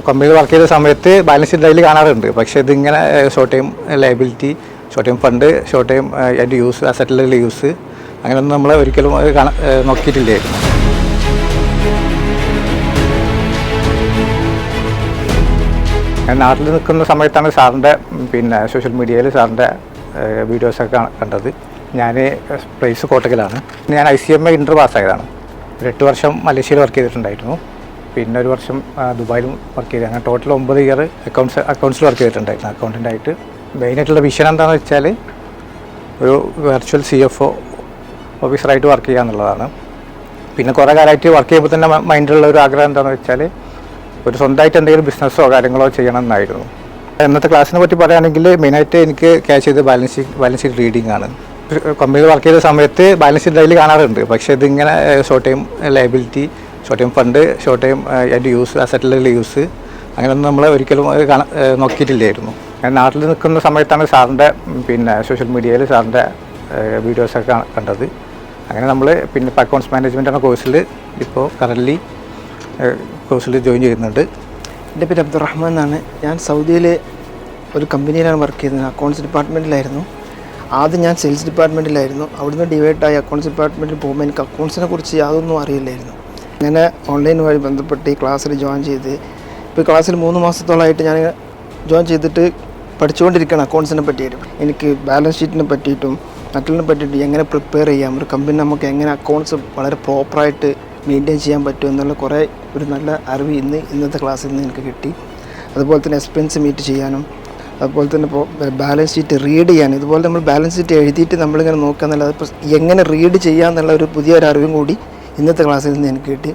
കമ്പനിയിൽ വർക്ക് ചെയ്ത സമയത്ത് ബാലൻസ് ഷീറ്റ് ഡെയിലി കാണാറുണ്ട്. പക്ഷേ ഇതിങ്ങനെ short time liability, short time fund, short time അതിൻ്റെ യൂസ്, അസറ്റിലെ യൂസ്, അങ്ങനെയൊന്നും നമ്മൾ ഒരിക്കലും നോക്കിയിട്ടില്ലായിരുന്നു. ഞാൻ നാട്ടിൽ നിൽക്കുന്ന സമയത്താണ് സാറിൻ്റെ സോഷ്യൽ മീഡിയയിൽ സാറിൻ്റെ വീഡിയോസൊക്കെ കണ്ടത്. ഞാൻ പ്ലേസ് കോട്ടക്കലാണ്. ഞാൻ ICMA ഇൻ്റർ പാസ്സായതാണ്. 8 വർഷം മലേഷ്യയിൽ വർക്ക് ചെയ്തിട്ടുണ്ടായിരുന്നു. പിന്നെ 1 വർഷം ദുബായിലും വർക്ക് ചെയ്ത്. അങ്ങനെ ടോട്ടൽ 9 ഇയർ അക്കൗണ്ട്സിൽ വർക്ക് ചെയ്തിട്ടുണ്ടായിരുന്നു അക്കൗണ്ടൻ്റായിട്ട്. മെയിനായിട്ടുള്ള വിഷൻ എന്താണെന്ന് വെച്ചാൽ ഒരു വെർച്വൽ CFO ഓഫീസറായിട്ട് വർക്ക് ചെയ്യുക എന്നുള്ളതാണ്. പിന്നെ കുറേ കാലമായിട്ട് വർക്ക് ചെയ്യുമ്പോൾ തന്നെ മൈൻഡിലുള്ള ഒരു ആഗ്രഹം എന്താണെന്ന് വെച്ചാൽ ഒരു സ്വന്തമായിട്ട് എന്തെങ്കിലും ബിസിനസ്സോ കാര്യങ്ങളോ ചെയ്യണം എന്നായിരുന്നു. ഇന്നത്തെ ക്ലാസ്സിനെ പറ്റി പറയുകയാണെങ്കിൽ മെയിനായിട്ട് എനിക്ക് ക്യാച്ച് ചെയ്ത് ബാലൻസ് ഷീറ്റ് റീഡിംഗ് ആണ്. കമ്പനിയിൽ വർക്ക് ചെയ്ത സമയത്ത് ബാലൻസ് ഷീറ്റ് ഡെയിലി കാണാറുണ്ട്. പക്ഷേ ഇതിങ്ങനെ short time liability, short time fund, short time അതിൻ്റെ യൂസ്, അസറ്റിലെ യൂസ്, അങ്ങനെയൊന്നും നമ്മൾ ഒരിക്കലും നോക്കിയിട്ടില്ലായിരുന്നു. ഞാൻ നാട്ടിൽ നിൽക്കുന്ന സമയത്താണ് സാറിൻ്റെ സോഷ്യൽ മീഡിയയിൽ സാറിൻ്റെ വീഡിയോസൊക്കെ കണ്ടത്. അങ്ങനെ നമ്മൾ ഇപ്പോൾ അക്കൗണ്ട്സ് മാനേജ്മെൻ്റ് എന്ന കോഴ്സിൽ ഇപ്പോൾ കറൻ്റ്ലി കോഴ്സിൽ ജോയിൻ ചെയ്യുന്നുണ്ട്. എൻ്റെ പേര് അബ്ദുറഹ്മാൻ എന്നാണ്. ഞാൻ സൗദിയിൽ ഒരു കമ്പനിയിലാണ് വർക്ക് ചെയ്തത്. അക്കൗണ്ട്സ് ഡിപ്പാർട്ട്മെൻറ്റിലായിരുന്നു. ആദ്യം ഞാൻ സെയിൽസ് ഡിപ്പാർട്ട്മെൻറ്റിലായിരുന്നു. അവിടുന്ന് ഡിവൈഡായി അക്കൗണ്ട്സ് ഡിപ്പാർട്ട്മെൻറ്റിൽ പോകുമ്പോൾ എനിക്ക് അക്കൗണ്ട്സിനെ കുറിച്ച് യാതൊന്നും അറിയില്ലായിരുന്നു. അങ്ങനെ ഓൺലൈൻ വഴി ബന്ധപ്പെട്ട് ഈ ക്ലാസ്സിൽ ജോയിൻ ചെയ്ത് ഇപ്പോൾ ക്ലാസ്സിൽ 3 മാസത്തോളമായിട്ട് ഞാൻ ജോയിൻ ചെയ്തിട്ട് പഠിച്ചുകൊണ്ടിരിക്കുകയാണ് അക്കൗണ്ട്സിനെ പറ്റിയിട്ട്. എനിക്ക് ബാലൻസ് ഷീറ്റിനെ പറ്റിയിട്ടും മറ്റുള്ളതിനെ പറ്റിയിട്ടും എങ്ങനെ പ്രിപ്പയർ ചെയ്യാം, ഒരു കമ്പനി നമുക്ക് എങ്ങനെ അക്കൗണ്ട്സ് വളരെ പ്രോപ്പറായിട്ട് മെയിൻറ്റെയിൻ ചെയ്യാൻ പറ്റും എന്നുള്ള കുറേ ഒരു നല്ല അറിവ് ഇന്നത്തെ ക്ലാസ്സിൽ നിന്ന് എനിക്ക് കിട്ടി. അതുപോലെ തന്നെ എക്സ്പെൻസ് മീറ്റ് ചെയ്യാനും, അതുപോലെ തന്നെ ഇപ്പോൾ ബാലൻസ് ഷീറ്റ് റീഡ് ചെയ്യാനും. ഇതുപോലെ നമ്മൾ ബാലൻസ് ഷീറ്റ് എഴുതിയിട്ട് നമ്മളിങ്ങനെ നോക്കുക എന്നുള്ളത് ഇപ്പോൾ എങ്ങനെ റീഡ് ചെയ്യാമെന്നുള്ള ഒരു പുതിയൊരു അറിവും കൂടി ഇന്നത്തെ ക്ലാസ്സിൽ നിന്ന് എനിക്ക് കിട്ടി.